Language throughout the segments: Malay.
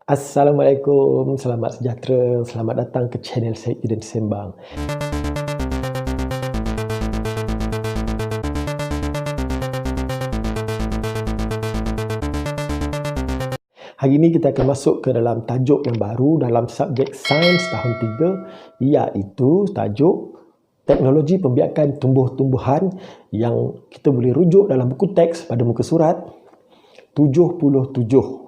Assalamualaikum, selamat sejahtera, selamat datang ke channel saya Eden Sembang. Hari ini kita akan masuk ke dalam tajuk yang baru dalam subjek sains tahun 3, iaitu tajuk teknologi pembiakan tumbuh-tumbuhan yang kita boleh rujuk dalam buku teks pada muka surat 77.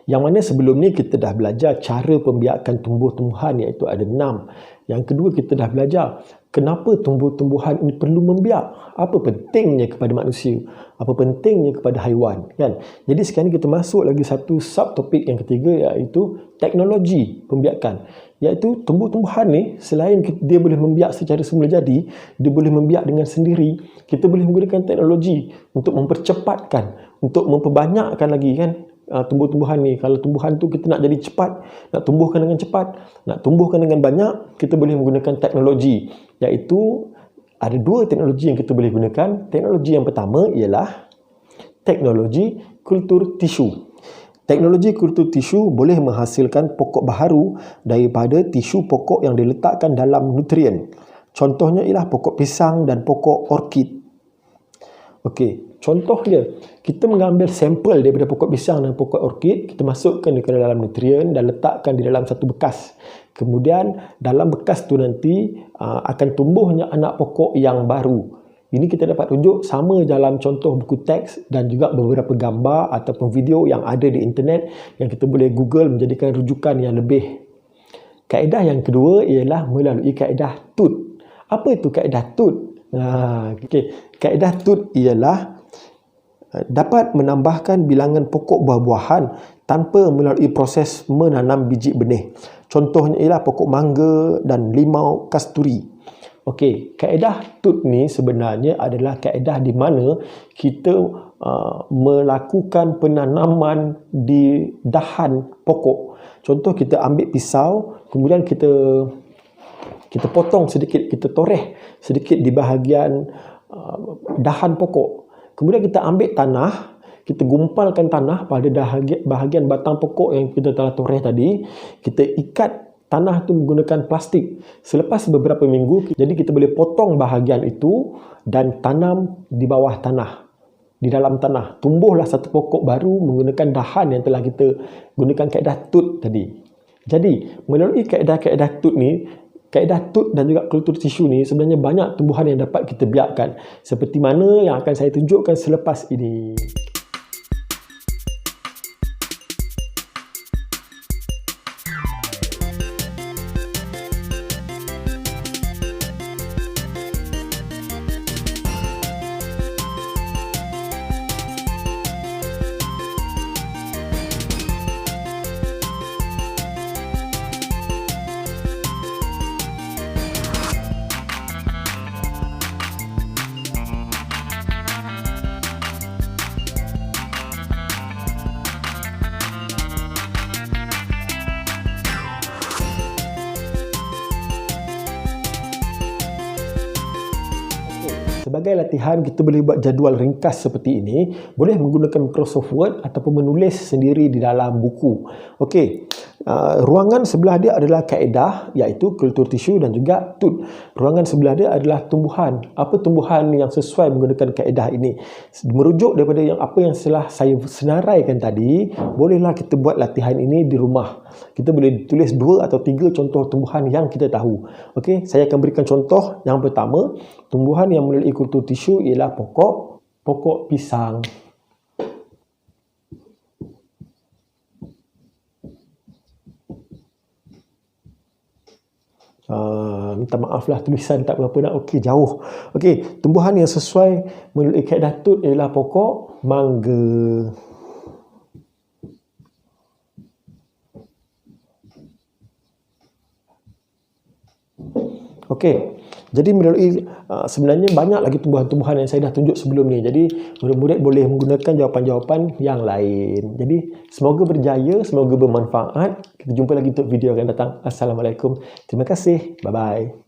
Yang mana sebelum ni kita dah belajar cara pembiakan tumbuh-tumbuhan, iaitu ada 6. Yang kedua kita dah belajar kenapa tumbuh-tumbuhan ini perlu membiak, apa pentingnya kepada manusia, apa pentingnya kepada haiwan, kan? Jadi sekarang ni kita masuk lagi satu subtopik yang ketiga, iaitu teknologi pembiakan. Iaitu tumbuh-tumbuhan ni selain dia boleh membiak secara semula jadi, dia boleh membiak dengan sendiri. Kita boleh menggunakan teknologi untuk mempercepatkan, untuk memperbanyakkan lagi, kan? Tumbuh-tumbuhan ni, kalau tumbuhan tu kita nak jadi cepat, nak tumbuhkan dengan cepat, nak tumbuhkan dengan banyak, kita boleh menggunakan teknologi, iaitu ada 2 teknologi yang kita boleh gunakan. Teknologi yang pertama ialah teknologi kultur tisu. Teknologi kultur tisu boleh menghasilkan pokok baharu daripada tisu pokok yang diletakkan dalam nutrien. Contohnya ialah pokok pisang dan pokok orkid. Okey, contoh dia, kita mengambil sampel daripada pokok pisang dan pokok orkid, kita masukkan ke dalam nutrien dan letakkan di dalam satu bekas. Kemudian dalam bekas tu nanti akan tumbuhnya anak pokok yang baru. Ini kita dapat tunjuk sama dalam contoh buku teks dan juga beberapa gambar ataupun video yang ada di internet yang kita boleh Google menjadikan rujukan yang lebih. Kaedah yang kedua ialah melalui kaedah TUT. Apa itu kaedah TUT? Kaedah TUT ialah dapat menambahkan bilangan pokok buah-buahan tanpa melalui proses menanam biji benih. Contohnya ialah pokok mangga dan limau kasturi. Okey, kaedah TUT ni sebenarnya adalah kaedah di mana kita melakukan penanaman di dahan pokok. Contoh, kita ambil pisau, kemudian kita potong sedikit, kita toreh sedikit di bahagian dahan pokok. Kemudian kita ambil tanah, kita gumpalkan tanah pada bahagian batang pokok yang kita telah toreh tadi. Kita ikat tanah itu menggunakan plastik. Selepas beberapa minggu, jadi kita boleh potong bahagian itu dan tanam di bawah tanah, di dalam tanah. Tumbuhlah satu pokok baru menggunakan dahan yang telah kita gunakan kaedah TUT tadi. Jadi melalui kaedah-kaedah TUT ni, kaedah TUT dan juga kultur tisu ni, sebenarnya banyak tumbuhan yang dapat kita biakkan, seperti mana yang akan saya tunjukkan selepas ini. Sebagai latihan, kita boleh buat jadual ringkas seperti ini. Boleh menggunakan Microsoft Word ataupun menulis sendiri di dalam buku. Okey, ruangan sebelah dia adalah kaedah, iaitu kultur tisu dan juga TUT. Ruangan sebelah dia adalah tumbuhan. Apa tumbuhan yang sesuai menggunakan kaedah ini? Merujuk daripada apa yang telah saya senaraikan tadi, bolehlah kita buat latihan ini di rumah. Kita boleh tulis 2 atau 3 contoh tumbuhan yang kita tahu. Okey, saya akan berikan contoh. Yang pertama, tumbuhan yang melalui kultur tisu ialah pokok pisang. Minta maaflah tulisan tak berapa nak okey, jauh. Okey, tumbuhan yang sesuai melalui kaedah TUT ialah pokok mangga. Okey, jadi melalui sebenarnya banyak lagi tumbuhan-tumbuhan yang saya dah tunjuk sebelum ni. Jadi murid-murid boleh menggunakan jawapan-jawapan yang lain. Jadi semoga berjaya, semoga bermanfaat. Kita jumpa lagi untuk video akan datang. Assalamualaikum. Terima kasih. Bye-bye.